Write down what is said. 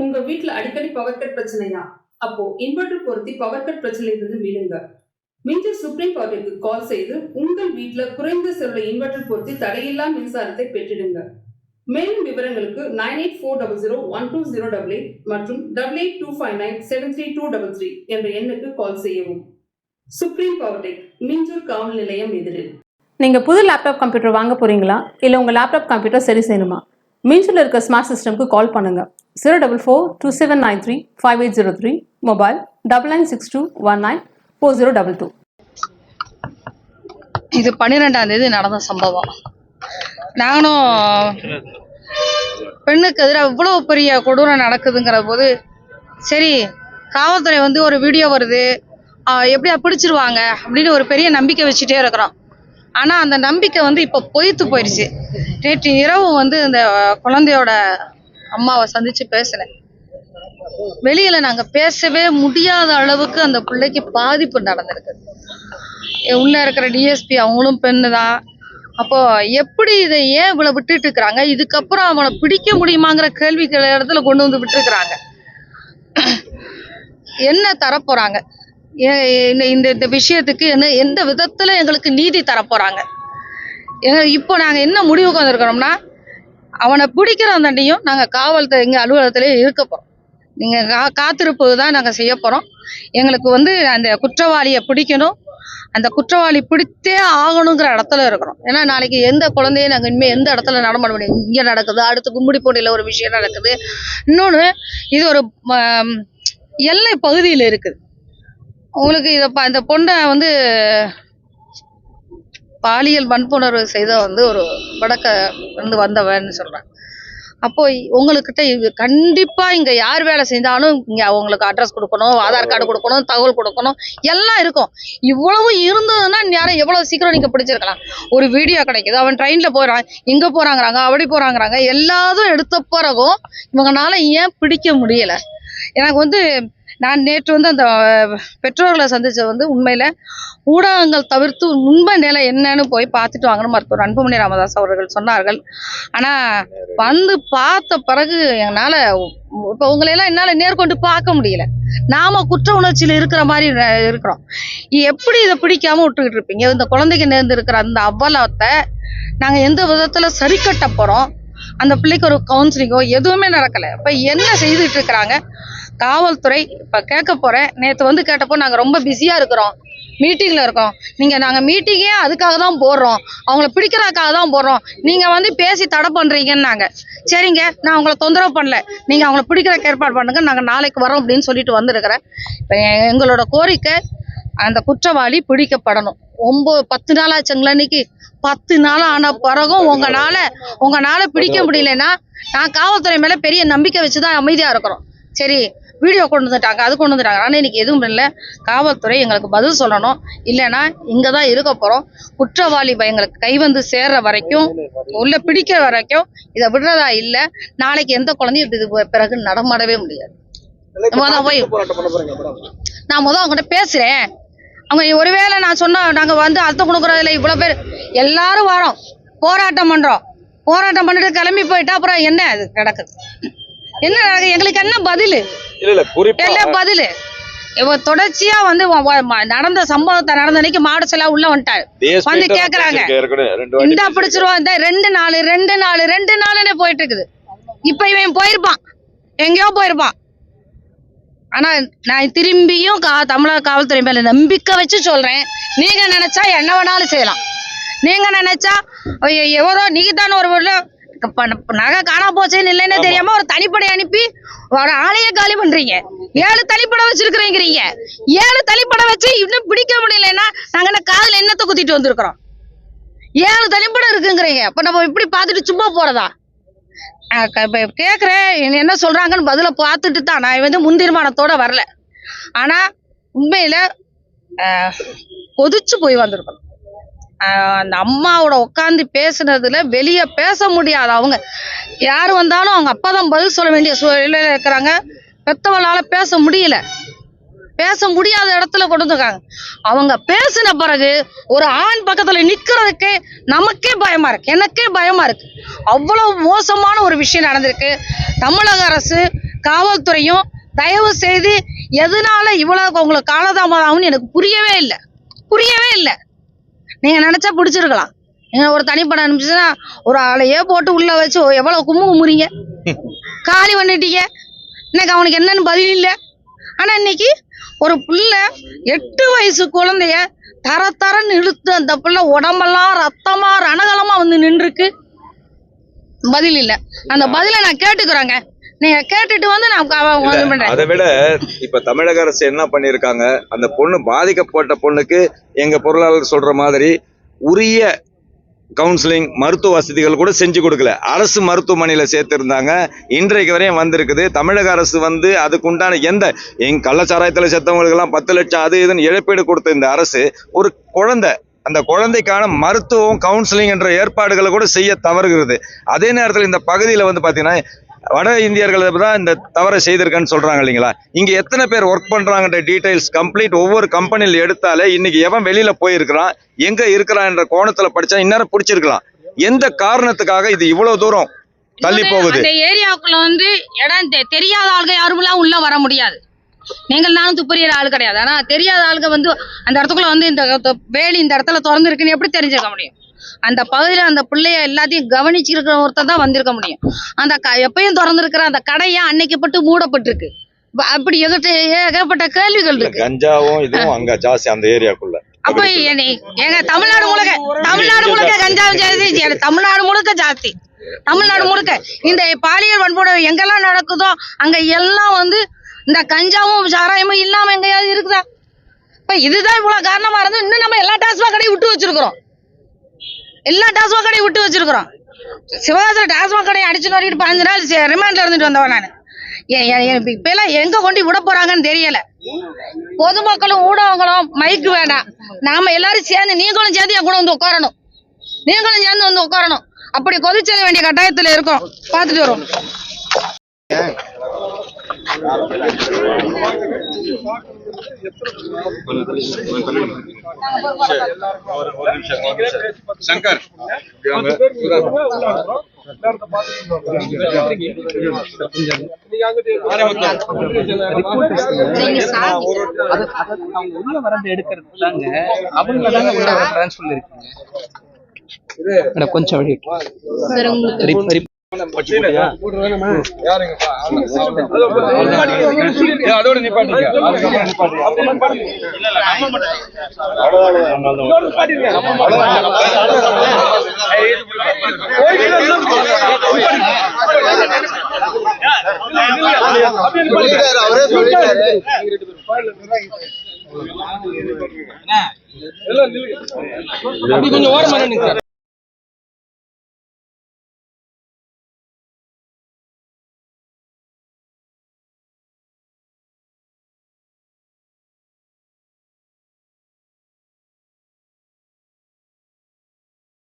உங்க வீட்டுல அடிக்கடி பவர் கட் பிரச்சனையா? அப்போ இன்வெர்டர் பொருத்தி பவர் கட் பிரச்சனையிலிருந்து மீளுங்க. மிஞ்சர் சுப்ரீம் பவருக்கு கால் செய்து உங்கள் வீட்டுல குறைந்த செலவுல இன்வெர்டர் பொருத்தி தடையில்லா மின்சாரத்தை பெற்றிடுங்க. மேலும் விவரங்களுக்கு 9840012088 மற்றும் 8825973233 என்ற எண்ணுக்கு கால் செய்யவும். சுப்ரீம் பவர் டெக், மிஞ்சூர் காவல் நிலையம் எதிரில். நீங்கள் புது லேப்டாப் கம்ப்யூட்டர் வாங்க போகிறீங்களா? இல்லை உங்கள் லேப்டாப் கம்ப்யூட்டர் சரி செய்யணுமா? மீன்ஸில் இருக்க ஸ்மார்ட் சிஸ்டம்க்கு கால் பண்ணுங்கள். 04427935803, மொபைல் 9962194022. இது 12ஆம் தேதி நடந்த சம்பவம். நானும் பெண்ணுக்கு எதிராக இவ்வளோ பெரிய கொடூரம் நடக்குதுங்கிற போது சரி காவல்துறை வந்து ஒரு வீடியோ வருது, எப்படியா பிடிச்சிருவாங்க அப்படின்னு ஒரு பெரிய நம்பிக்கை வச்சுட்டே இருக்கிறோம். ஆனால் அந்த நம்பிக்கை வந்து இப்போ பொய்த்து போயிடுச்சு. நேற்று இரவு வந்து இந்த குழந்தையோட அம்மாவை சந்திச்சு பேசினேன். வெளியில நாங்கள் பேசவே முடியாத அளவுக்கு அந்த பிள்ளைக்கு பாதிப்பு நடந்திருக்கு. உள்ள இருக்கிற டிஎஸ்பி அவங்களும் பெண்ணு தான். அப்போ எப்படி இதை ஏன் இவ்வளவு விட்டுட்டு இருக்கிறாங்க? இதுக்கப்புறம் அவனை பிடிக்க முடியுமாங்கிற கேள்விகள் இடத்துல கொண்டு வந்து விட்டுருக்குறாங்க. என்ன தரப்போறாங்க? இந்த விஷயத்துக்கு எந்த விதத்துல எங்களுக்கு நீதி தரப்போறாங்க? இப்போ நாங்க என்ன முடிவுக்கு வந்திருக்கிறோம்னா, அவனை பிடிக்கிற தண்டையும் நாங்க காவல்துறை எங்க அலுவலகத்திலே இருக்க போறோம். நீங்க காத்திருப்பு தான் நாங்க செய்ய போறோம். எங்களுக்கு வந்து அந்த குற்றவாளியை பிடிக்கணும், அந்த குற்றவாளி பிடித்தே ஆகணுங்கிற இடத்துல இருக்கிறோம். ஏன்னா நாளைக்கு எந்த குழந்தையும் நாங்கள் இனிமேல் எந்த இடத்துல நடமாட முடியும். இங்கே நடக்குது, அடுத்து கும்மிடிப்பூண்டியில் ஒரு விஷயம் நடக்குது. இன்னொன்று, இது ஒரு எல்லை பகுதியில் இருக்குது. உங்களுக்கு இந்த பொண்ணை வந்து பாலியல் வன்புணர்வு செய்த வந்து ஒரு வடக்க இருந்து வந்தவன்னு சொல்றாங்க. அப்போ உங்ககிட்ட கண்டிப்பா இங்க யார் வேலை செஞ்சாலும் இங்க அவங்களுக்கு அட்ரஸ் கொடுக்கணும், ஆதார் கார்டு கொடுக்கணும், தகவல் கொடுக்கணும், எல்லாம் இருக்கும். இவ்வளவு இருந்ததுன்னா யாரும் எவ்வளவு சீக்கிரம் நீங்க பிடிச்சிருக்கலாம். ஒரு வீடியோ கிடைக்குது, அவன் ட்ரெயின்ல போறான், இங்க போறாங்கிறாங்க, அப்படி போறாங்கிறாங்க, எல்லாரும் எடுத்த பிறகும் இவங்கனால ஏன் பிடிக்க முடியல? எனக்கு வந்து நான் நேற்று வந்து அந்த பெற்றோர்களை சந்திச்சது வந்து உண்மையில ஊடகங்கள் தவிர்த்து உண்மை நிலை என்னன்னு போய் பார்த்துட்டு வாங்கணும் மருத்துவர் அன்புமணி ராமதாஸ் அவர்கள் சொன்னார்கள். ஆனா வந்து பார்த்த பிறகு என்னால இப்ப உங்களையெல்லாம் என்னால நேர்கொண்டு பார்க்க முடியல. நாம குற்ற உணர்ச்சியில இருக்கிற மாதிரி இருக்கிறோம். எப்படி இதை பிடிக்காம விட்டுக்கிட்டு இருப்பீங்க? இந்த குழந்தைக்கு நேர்ந்து இருக்கிற அந்த அவலத்தை நாங்க எந்த விதத்துல சரி கட்ட போறோம்? அந்த பிள்ளைக்கு ஒரு கவுன்சிலிங்கோ எதுவுமே நடக்கல. இப்ப என்ன செய்துட்டு இருக்கிறாங்க காவல்துறை? இப்ப கேட்க போறேன். நேற்று வந்து கேட்டப்போ நாங்க ரொம்ப பிஸியா இருக்கிறோம், மீட்டிங்ல இருக்கோம். நாங்க மீட்டிங்கே அதுக்காக தான் போடுறோம், அவங்கள பிடிக்கிறதுக்காக தான் போடுறோம், நீங்க வந்து பேசி தடை பண்றீங்கன்னாங்க. சரிங்க, நான் அவங்கள தொந்தரவு பண்ணல, நீங்க அவங்கள பிடிக்கிறதுக்கு ஏற்பாடு பண்ணுங்க, நாங்க நாளைக்கு வரோம் அப்படின்னு சொல்லிட்டு வந்திருக்கிறேன். இப்ப எங்களோட கோரிக்கை, அந்த குற்றவாளி பிடிக்கப்படணும். 10 நாள் ஆச்சுங்களா? இன்னைக்கு 10 நாள் ஆன பிறகும் உங்களால பிடிக்க முடியலன்னா நான் காவல்துறை மேல பெரிய நம்பிக்கை வச்சுதான் அமைதியா இருக்கிறோம். சரி, வீடியோ கொண்டு வந்துட்டாங்க, அது கொண்டு வந்துட்டாங்க, ஆனால் இன்னைக்கு எதுவும் இல்லை. காவல்துறை எங்களுக்கு பதில் சொல்லணும், இல்லைன்னா இங்கே தான் இருக்க போகிறோம். குற்றவாளி எங்களுக்கு கை வந்து சேர்ற வரைக்கும், உள்ள பிடிக்கிற வரைக்கும் இதை விடுறதா இல்லை. நாளைக்கு எந்த குழந்தையும் இது பிறகு நடமாடவே முடியாது. நான் அவங்ககிட்ட பேசுகிறேன். அவங்க ஒருவேளை நான் சொன்னா நாங்கள் வந்து அர்த்தம் கொடுக்குறதில்ல, இவ்வளோ பேர் எல்லாரும் வரோம், போராட்டம் பண்ணுறோம், போராட்டம் பண்ணிட்டு கிளம்பி போயிட்டா அப்புறம் என்ன அது கிடக்குது? என்ன எங்களுக்கு என்ன பதில்? என்ன பதில்? தொடர்ச்சியா வந்து நடந்த சம்பவத்தை நடந்த அன்னைக்கு மாடசலா உள்ள வந்துட்டாரு, வந்து கேக்குறாங்க இந்த பிடிச்சிருவோம், இந்த 2 நாளுன்னு போயிட்டு இருக்குது. இப்ப இவன் போயிருப்பான், எங்கேயோ போயிருப்பான். ஆனா நான் திரும்பியும் தமிழக காவல்துறை மேல நம்பிக்கை வச்சு சொல்றேன், நீங்க நினைச்சா என்ன வேணாலும் செய்யலாம். நீங்க நினைச்சா எவரோ நீங்க தானே ஒரு நகை காணா போச்சேன்னு இல்லைன்னு தெரியாம ஒரு தனிப்படை அனுப்பி ஒரு ஆளையே காலி பண்றீங்க. 7 தனிப்படை வச்சிருக்கிறீங்க. 7 தனிப்படை வச்சு இன்னும் பிடிக்க முடியலன்னா நாங்க என்ன காதுல என்னத்தை குத்திட்டு வந்திருக்கிறோம்? 7 தனிப்படை இருக்குங்கிறீங்க. அப்ப நம்ம இப்படி பார்த்துட்டு சும்மா போறதா? கேக்குறேன் என்ன சொல்றாங்கன்னு பதில பார்த்துட்டு தான் நான் வந்து முன்தீர்மானத்தோட வரல. ஆனா உண்மையில கொதிச்சு போய் வந்திருக்கணும். அந்த அம்மாவோட உட்காந்து பேசுனதுல வெளியே பேச முடியாது. அவங்க யாரு வந்தாலும் அவங்க அப்பதான் பதில் சொல்ல வேண்டிய சூழ்நிலையில இருக்கிறாங்க. பெத்தவளால பேச முடியாத இடத்துல கொண்டு வந்துருக்காங்க. அவங்க பேசின பிறகு ஒரு ஆண் பக்கத்துல நிக்கிறதுக்கு நமக்கே பயமா இருக்கு, எனக்கே பயமா இருக்கு. அவ்வளவு மோசமான ஒரு விஷயம் நடந்திருக்கு. தமிழக அரசு காவல்துறையும் தயவு செய்து எதனால இவ்வளவு உங்களுக்கு காலதாமதம் ஆகும்னு எனக்கு புரியவே இல்லை. நீங்க நினைச்சா பிடிச்சிருக்கலாம். நீங்க ஒரு தனிப்படம் அனுப்பிச்சுன்னா ஒரு ஆளையே போட்டு உள்ள வச்சு எவ்வளவு கும்புறீங்க, காலி பண்ணிட்டீங்க. இன்னைக்கு அவனுக்கு என்னன்னு பதில் இல்லை. ஆனா இன்னைக்கு ஒரு பிள்ளை 8 வயசு குழந்தைய தரன்னு இழுத்து அந்த பிள்ளை உடம்பெல்லாம் ரத்தமா ரணகலமா வந்து நின்றுருக்கு. பதில் இல்ல. அந்த பதில நான் கேட்டுக்கிறேங்க. நீங்க கேட்டுட்டு வந்து நான் அதை விட இப்ப தமிழக அரசு என்ன பண்ணிருக்காங்க, அந்த பொண்ணு பாதிக்கப்பட்ட பொண்ணுக்கு எங்க பொருளாளர் சொல்ற மாதிரி உரிய கவுன்சிலிங் மருத்துவ வசதிகள் கூட செஞ்சு கொடுக்கல. அரசு மருத்துவமனையில சேர்த்திருந்தாங்க. இன்றைக்கு வரையும் வந்திருக்குது. தமிழக அரசு அதுக்குண்டான எங்க கள்ளச்சாராயத்துல செத்தவங்களுக்கு எல்லாம் 10 லட்சம் அது இதுன்னு இழப்பீடு கொடுத்த இந்த அரசு ஒரு குழந்தை, அந்த குழந்தைக்கான மருத்துவம் கவுன்சிலிங் என்ற ஏற்பாடுகளை கூட செய்ய தவறுகிறது. அதே நேரத்தில் இந்த பகுதியில் பாத்தீங்கன்னா வட இந்தியர்கள் தான் இந்த தவறை செய்திருக்கான்னு சொல்றாங்க இல்லைங்களா. இங்க எத்தனை பேர் ஒர்க் பண்றாங்கன்ற டீடைல்ஸ் கம்ப்ளீட் ஒவ்வொரு கம்பெனியில் எடுத்தாலே இன்னைக்கு எவன் வெளியில போயிருக்கிறான், எங்க இருக்கிறான் என்ற கோணத்துல படிச்சா இந்நேரம் பிடிச்சிருக்கலாம். எந்த காரணத்துக்காக இது இவ்வளவு தூரம் தள்ளி போகுது? இந்த ஏரியாவுக்குள்ள இடம் தெரியாத ஆளுங்க யாருமெல்லாம் உள்ள வர முடியாது. நீங்கள் நானும் துப்பறியற ஆள் கிடையாது. ஆனா தெரியாத ஆளுங்க அந்த இடத்துக்குள்ள இந்த வேலி இந்த இடத்துல திறந்து இருக்குன்னு எப்படி தெரிஞ்சுக்க முடியும்? அந்த பகுதியில அந்த பிள்ளைய எல்லாத்தையும் கவனிச்சிருக்கிற ஒருத்தர் தான் வந்திருக்க முடியும். அந்த எப்பயும் திறந்திருக்கிற அந்த கடையா அன்னைக்கு பட்டு மூடப்பட்டிருக்கு. அப்படி ஏகப்பட்ட கேள்விகள் இருக்கு. கஞ்சாவும் இதுவும் அங்க ஜாஸ்தி அந்த ஏரியாக்குள்ள. அப்ப எங்க தமிழ்நாடு முழுக்க கஞ்சாவும் ஜாஸ்தி. தமிழ்நாடு முழுக்க இந்த பாலியல் வன்கொடுமை எங்கெல்லாம் நடக்குதோ அங்க எல்லாம் இந்த கஞ்சாவும் சாராயமும் இல்லாம எங்கேயாவது இருக்குதா? இப்ப இதுதான் இவ்வளவு காரணமா இருந்து இன்னும் நம்ம எல்லா டாஸ்மாக் கடையும் விட்டு வச்சிருக்கிறோம். சிவகாசில டாஸ்மாக் கடையை அடிச்சு நோக்கிட்டு 15 நாள் ரிமாண்ட்ல இருந்துட்டு வந்தவன் நான். இப்ப எல்லாம் எங்க கொண்டு விட போறாங்கன்னு தெரியல. பொதுமக்களும் ஊடகங்களும் மைக்கு வேண்டாம், நாம எல்லாரும் சேர்ந்து நீங்களும் சேர்ந்து என் கூட உட்காரணும். அப்படி கொதிச்செல்ல வேண்டிய கட்டாயத்துல இருக்கோம். பாத்துட்டு வரோம். சங்கர் கொஞ்சம் அதோட நிப்பாட்டுங்க. கொஞ்சம் ஓரமா நின்னுங்க.